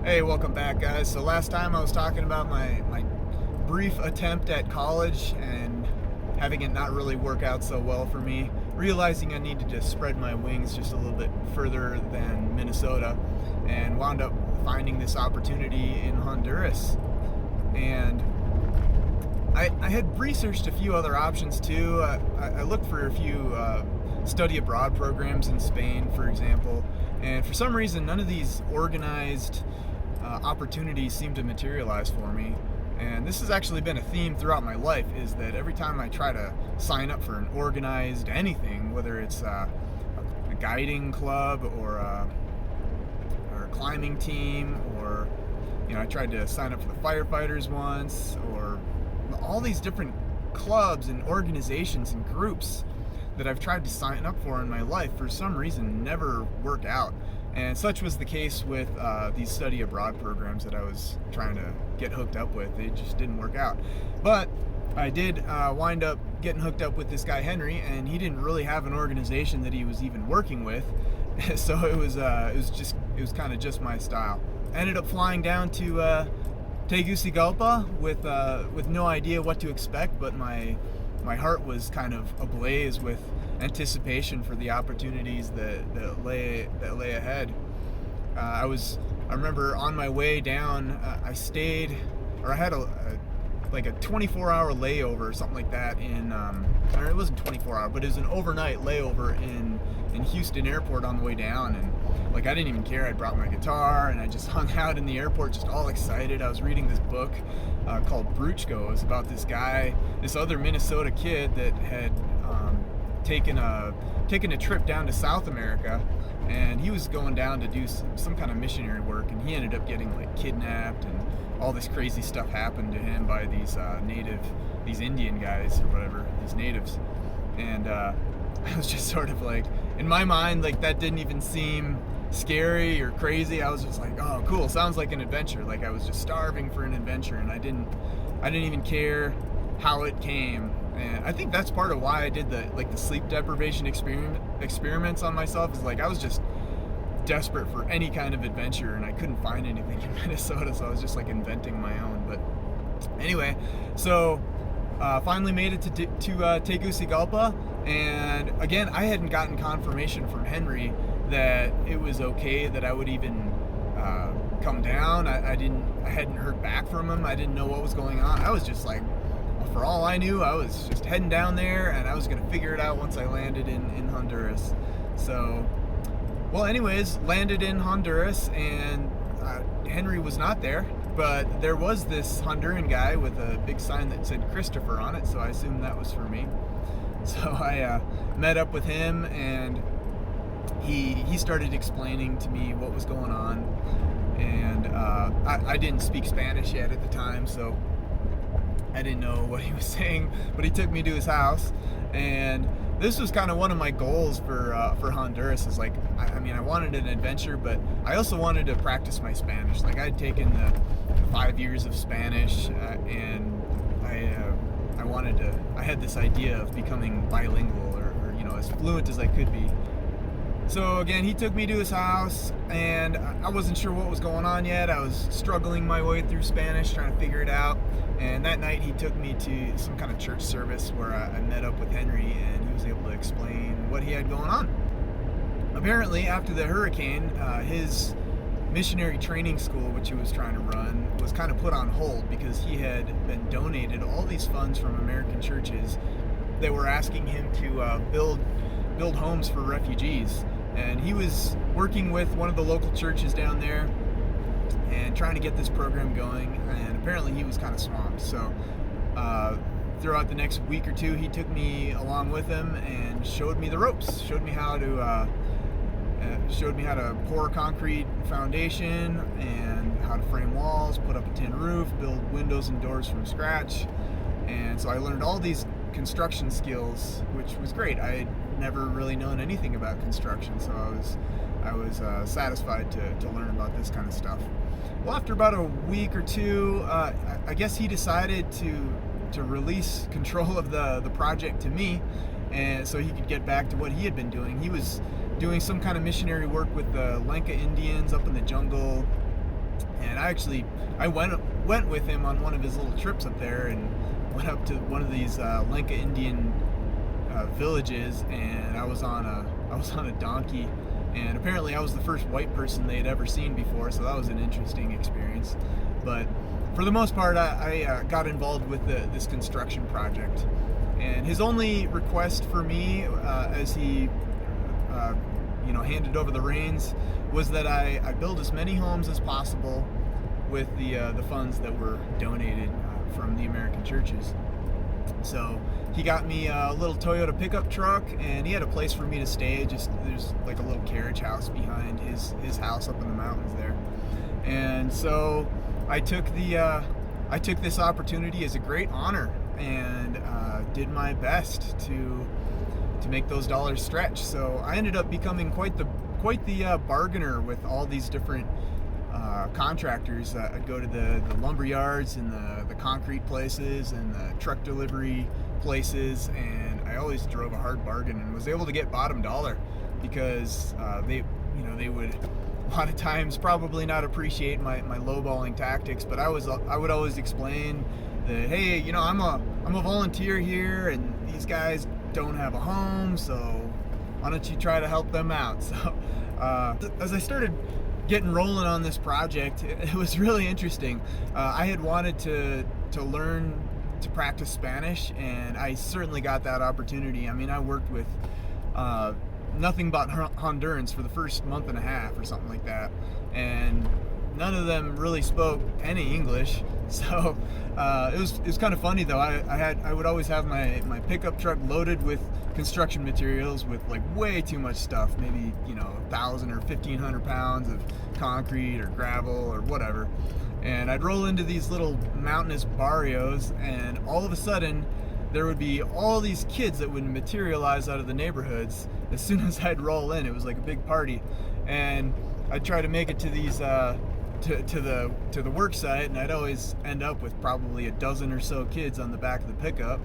Hey, welcome back, guys. So last time I was talking about my brief attempt at college and having it not really work out so well for me, realizing I needed to spread my wings just a little bit further than Minnesota, and wound up finding this opportunity in Honduras. And I had researched a few other options too. I looked for a few study abroad programs in Spain, for example, and for some reason none of these organized opportunities seem to materialize for me. And this has actually been a theme throughout my life, is that every time I try to sign up for an organized anything, whether it's a guiding club or a climbing team, or I tried to sign up for the firefighters once, or all these different clubs and organizations and groups that I've tried to sign up for in my life, for some reason never work out. And such was the case with these study abroad programs that I was trying to get hooked up with. They just didn't work out. But I did wind up getting hooked up with this guy Henry, and he didn't really have an organization that he was even working with. So it was kind of just my style. I ended up flying down to Tegucigalpa with no idea what to expect, but my heart was kind of ablaze with anticipation for the opportunities that lay ahead. I remember on my way down, I had a 24-hour layover or something like that or it wasn't 24-hour, but it was an overnight layover in Houston Airport on the way down. And I didn't even care. I brought my guitar and I just hung out in the airport, just all excited. I was reading this book called Bruchko. It was about this guy, this other Minnesota kid that had taken a trip down to South America, and he was going down to do some kind of missionary work, and he ended up getting kidnapped, and all this crazy stuff happened to him by these Indian guys or whatever, these natives. And I was just sort of in my mind, that didn't even seem scary or crazy. I was just oh, cool, sounds like an adventure. I was just starving for an adventure, and I didn't even care how it came. And I think that's part of why I did the sleep deprivation experiments on myself, is I was just desperate for any kind of adventure, and I couldn't find anything in Minnesota, so I was just inventing my own. But anyway, so finally made it to Tegucigalpa, and again, I hadn't gotten confirmation from Henry that it was okay that I would even come down. I hadn't heard back from him. I didn't know what was going on. I was just for all I knew, I was just heading down there, and I was going to figure it out once I landed in Honduras. So, well, anyways, landed in Honduras, and Henry was not there, but there was this Honduran guy with a big sign that said Christopher on it, so I assumed that was for me. So I met up with him, and he started explaining to me what was going on, and I didn't speak Spanish yet at the time, so I didn't know what he was saying, but he took me to his house. And this was kind of one of my goals for Honduras, is I wanted an adventure, but I also wanted to practice my Spanish. I'd taken the 5 years of Spanish, and I had this idea of becoming bilingual, or as fluent as I could be. So again, he took me to his house, and I wasn't sure what was going on yet. I was struggling my way through Spanish, trying to figure it out. And that night he took me to some kind of church service where I met up with Henry, and he was able to explain what he had going on. Apparently, after the hurricane, his missionary training school, which he was trying to run, was kind of put on hold because he had been donated all these funds from American churches that were asking him to build homes for refugees. And he was working with one of the local churches down there and trying to get this program going, and apparently he was kind of swamped. So throughout the next week or two, he took me along with him and showed me the ropes, showed me how to pour concrete foundation, and how to frame walls, put up a tin roof, build windows and doors from scratch. And so I learned all these construction skills, which was great. I had never really known anything about construction, so I was satisfied to learn about this kind of stuff. Well, after about a week or two, I guess he decided to release control of the project to me, and so he could get back to what he had been doing. He was doing some kind of missionary work with the Lenca Indians up in the jungle, And I went with him on one of his little trips up there, and went up to one of these Lenca Indian villages, and I was on a donkey, and apparently I was the first white person they had ever seen before, so that was an interesting experience. But for the most part, I got involved with this construction project, and his only request for me, as he handed over the reins, was that I build as many homes as possible with the funds that were donated from the American churches. So he got me a little Toyota pickup truck, and he had a place for me to stay. There's like a little carriage house behind his house up in the mountains there. And so I took this opportunity as a great honor, and did my best to make those dollars stretch. So I ended up becoming quite the bargainer with all these different contractors. I'd go to the lumber yards and the concrete places and the truck delivery places, and I always drove a hard bargain and was able to get bottom dollar, because they would a lot of times probably not appreciate my lowballing tactics, but I would always explain that, hey, I'm a volunteer here, and these guys don't have a home, so why don't you try to help them out? So as I started getting rolling on this project, it was really interesting. I had wanted to learn to practice Spanish, and I certainly got that opportunity. I mean, I worked with nothing but Hondurans for the first month and a half or something like that, and none of them really spoke any English. So it was kind of funny though. I would always have my pickup truck loaded with construction materials, with like way too much stuff, maybe 1,000 or 1,500 pounds of concrete or gravel or whatever, and I'd roll into these little mountainous barrios, and all of a sudden there would be all these kids that would materialize out of the neighborhoods as soon as I'd roll in. It was like a big party, and I'd try to make it to these to the work site, and I'd always end up with probably a dozen or so kids on the back of the pickup,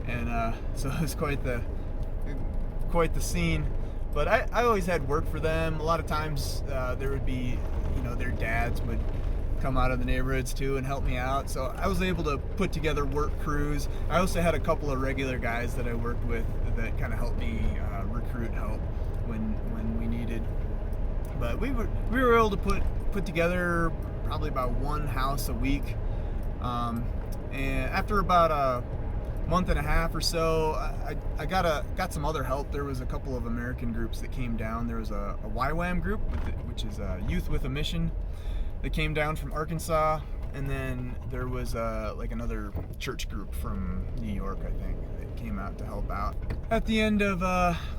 and so it was quite the scene. But I always had work for them. A lot of times there would be, their dads would come out of the neighborhoods too and help me out. So I was able to put together work crews. I also had a couple of regular guys that I worked with that kind of helped me recruit help when we needed. But we were able to put together probably about one house a week. And after about a month and a half or so, I got some other help. There was a couple of American groups that came down. There was a YWAM group, which is Youth with a Mission, that came down from Arkansas, and then there was like another church group from New York, I think, that came out to help out. At the end of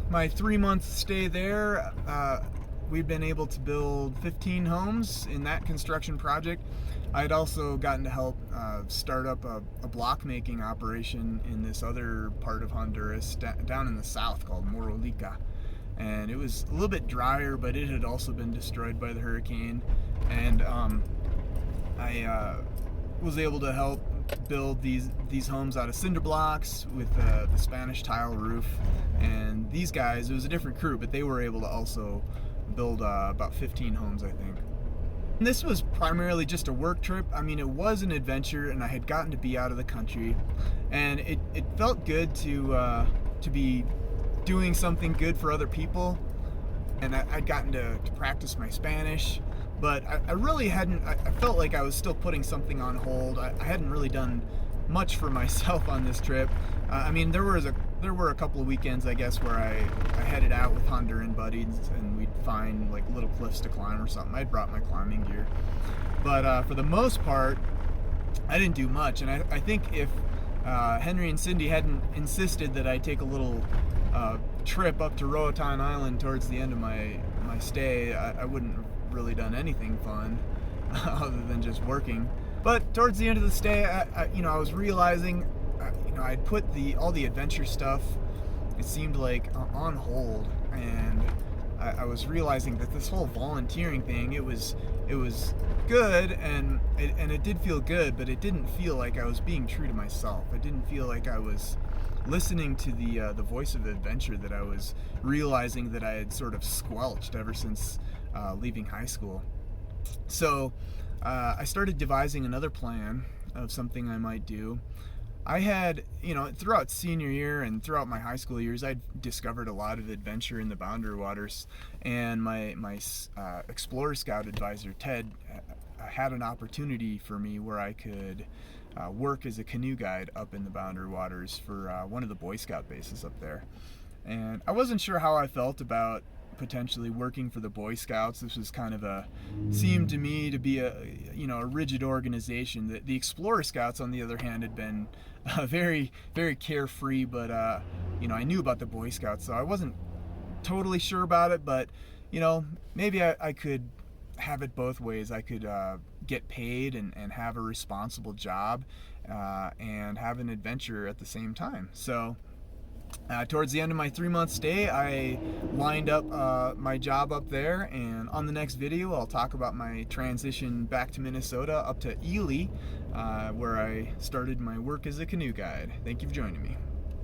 my 3-month stay there, we've been able to build 15 homes in that construction project. I'd also gotten to help start up a block making operation in this other part of Honduras down in the south called Morolica. And it was a little bit drier, but it had also been destroyed by the hurricane. And I was able to help build these homes out of cinder blocks with the Spanish tile roof. And these guys, it was a different crew, but they were able to also build about 15 homes, I think. And this was primarily just a work trip. I mean, it was an adventure, and I had gotten to be out of the country, and it felt good to be doing something good for other people. And I'd gotten to practice my Spanish, but I really hadn't. I felt like I was still putting something on hold. I hadn't really done much for myself on this trip. I mean, there were a couple of weekends, I guess, where I headed out with Honduran buddies, and we'd find like little cliffs to climb or something. I'd brought my climbing gear, but for the most part, I didn't do much. And I think if Henry and Cindy hadn't insisted that I take a little trip up to Roatan Island towards the end of my stay, I wouldn't have really done anything fun other than just working. But towards the end of the stay, I was realizing, I'd put all the adventure stuff, it seemed like, on hold, and I was realizing that this whole volunteering thing, it was good, and it did feel good, but it didn't feel like I was being true to myself. It didn't feel like I was listening to the voice of adventure that I was realizing that I had sort of squelched ever since leaving high school. So I started devising another plan of something I might do. I had, throughout senior year and throughout my high school years, I'd discovered a lot of adventure in the boundary waters, and my Explorer Scout advisor Ted had an opportunity for me where I could work as a canoe guide up in the boundary waters for one of the Boy Scout bases up there. And I wasn't sure how I felt about potentially working for the Boy Scouts. This was kind of seemed to me to be a rigid organization. The Explorer Scouts, on the other hand, had been very, very carefree, but I knew about the Boy Scouts, so I wasn't totally sure about it, but maybe I could have it both ways. I could get paid and have a responsible job and have an adventure at the same time. So towards the end of my 3-month stay, I lined up my job up there, and on the next video I'll talk about my transition back to Minnesota up to Ely, where I started my work as a canoe guide. Thank you for joining me.